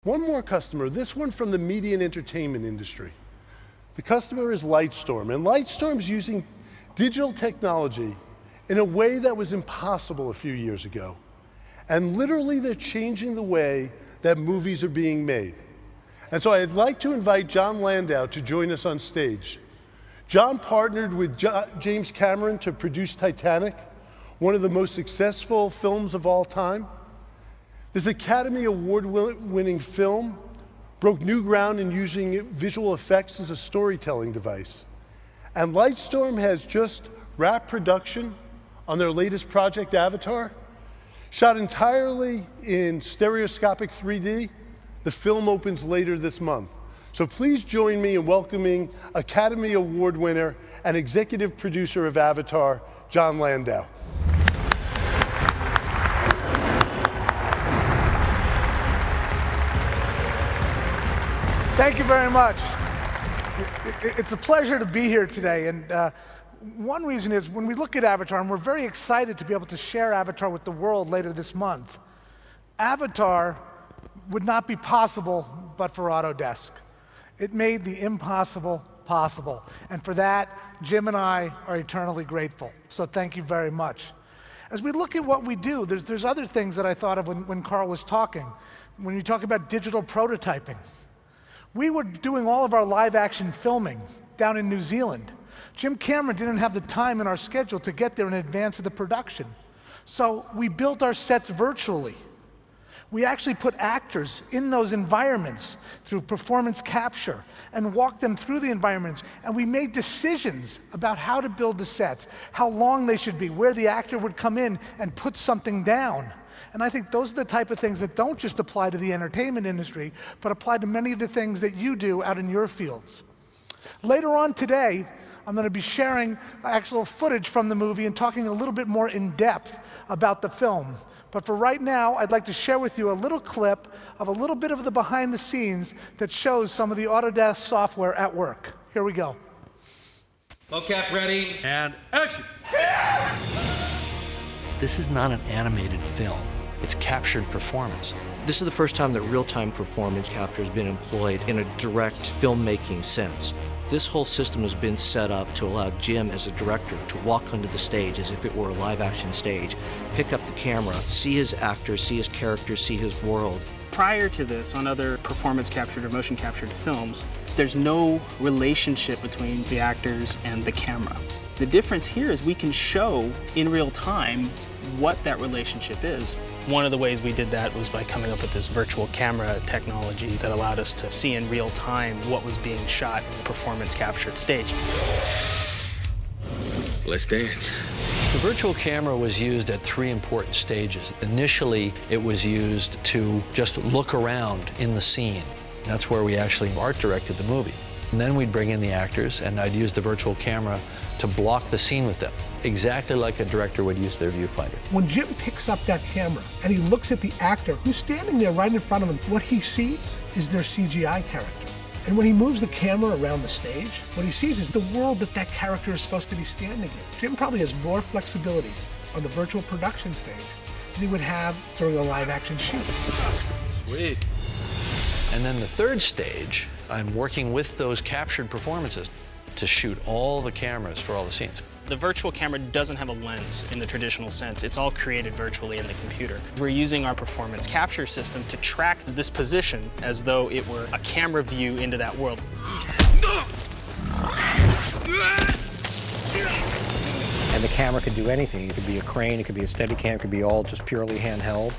One more customer, this one from the media and entertainment industry. The customer is Lightstorm, and Lightstorm's using digital technology in a way that was impossible a few years ago. And literally, they're changing the way that movies are being made. And so I'd like to invite Jon Landau to join us on stage. Jon partnered with James Cameron to produce Titanic, one of the most successful films of all time. This Academy Award-winning film broke new ground in using visual effects as a storytelling device. And Lightstorm has just wrapped production on their latest project, Avatar. Shot entirely in stereoscopic 3D, the film opens later this month. So please join me in welcoming Academy Award winner and executive producer of Avatar, Jon Landau. Thank you very much. It's a pleasure to be here today. And one reason is when we look at Avatar, and we're very excited to be able to share Avatar with the world later this month, Avatar would not be possible but for Autodesk. It made the impossible possible. And for that, Jim and I are eternally grateful. So thank you very much. As we look at what we do, there's other things that I thought of when Carl was talking. When you talk about digital prototyping, we were doing all of our live action filming down in New Zealand. Jim Cameron didn't have the time in our schedule to get there in advance of the production. So we built our sets virtually. We actually put actors in those environments through performance capture and walked them through the environments. And we made decisions about how to build the sets, how long they should be, where the actor would come in and put something down. And I think those are the type of things that don't just apply to the entertainment industry, but apply to many of the things that you do out in your fields. Later on today, I'm going to be sharing actual footage from the movie and talking a little bit more in depth about the film. But for right now, I'd like to share with you a little clip of a little bit of the behind the scenes that shows some of the Autodesk software at work. Here we go. Mocap ready, and action! This is not an animated film. It's captured performance. This is the first time that real-time performance capture has been employed in a direct filmmaking sense. This whole system has been set up to allow Jim, as a director, to walk onto the stage as if it were a live-action stage, pick up the camera, see his actors, see his characters, see his world. Prior to this, on other performance-captured or motion-captured films, there's no relationship between the actors and the camera. The difference here is we can show in real time what that relationship is. One of the ways we did that was by coming up with this virtual camera technology that allowed us to see in real time what was being shot in the performance-captured stage. Let's dance. The virtual camera was used at 3 important stages. Initially, it was used to just look around in the scene. That's where we actually art directed the movie. And then we'd bring in the actors, and I'd use the virtual camera to block the scene with them, exactly like a director would use their viewfinder. When Jim picks up that camera and he looks at the actor who's standing there right in front of him, what he sees is their CGI character. And when he moves the camera around the stage, what he sees is the world that that character is supposed to be standing in. Jim probably has more flexibility on the virtual production stage than he would have during a live action shoot. Sweet. And then the third stage, I'm working with those captured performances to shoot all the cameras for all the scenes. The virtual camera doesn't have a lens in the traditional sense. It's all created virtually in the computer. We're using our performance capture system to track this position as though it were a camera view into that world. And the camera could do anything. It could be a crane, it could be a Steadicam, it could be all just purely handheld.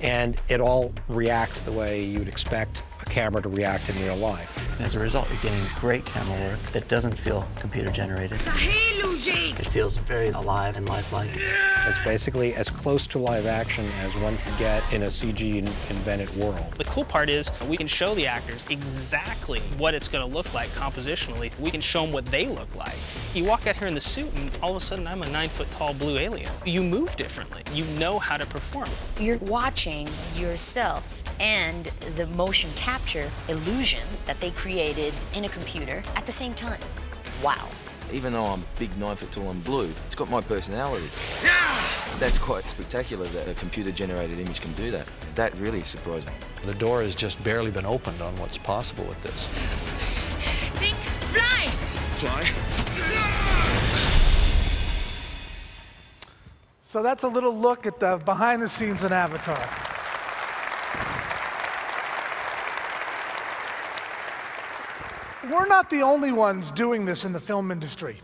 And it all reacts the way you'd expect a camera to react in real life. As a result, you're getting great camera work that doesn't feel computer generated. It feels very alive and lifelike. It's basically as close to live action as one can get in a CG-invented world. The cool part is we can show the actors exactly what it's going to look like compositionally. We can show them what they look like. You walk out here in the suit and all of a sudden I'm a 9-foot-tall blue alien. You move differently. You know how to perform. You're watching yourself and the motion capture illusion that they created in a computer at the same time. Wow. Even though I'm big, 9 foot tall and blue, it's got my personality. That's quite spectacular that a computer-generated image can do that. That really surprised me. The door has just barely been opened on what's possible with this. Think, fly! Fly? So that's a little look at the behind the scenes in Avatar. We're not the only ones doing this in the film industry.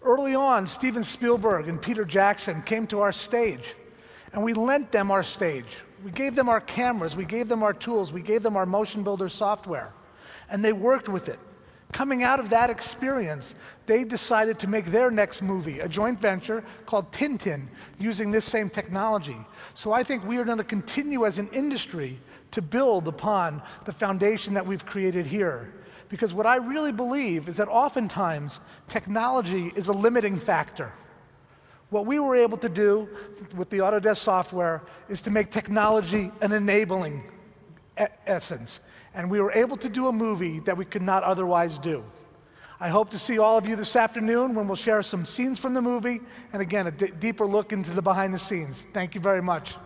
Early on, Steven Spielberg and Peter Jackson came to our stage, and we lent them our stage. We gave them our cameras, we gave them our tools, we gave them our motion builder software, and they worked with it. Coming out of that experience, they decided to make their next movie, a joint venture called Tintin, using this same technology. So I think we are going to continue as an industry to build upon the foundation that we've created here. Because what I really believe is that oftentimes technology is a limiting factor. What we were able to do with the Autodesk software is to make technology an enabling essence. And we were able to do a movie that we could not otherwise do. I hope to see all of you this afternoon when we'll share some scenes from the movie, and again, a deeper look into the behind the scenes. Thank you very much.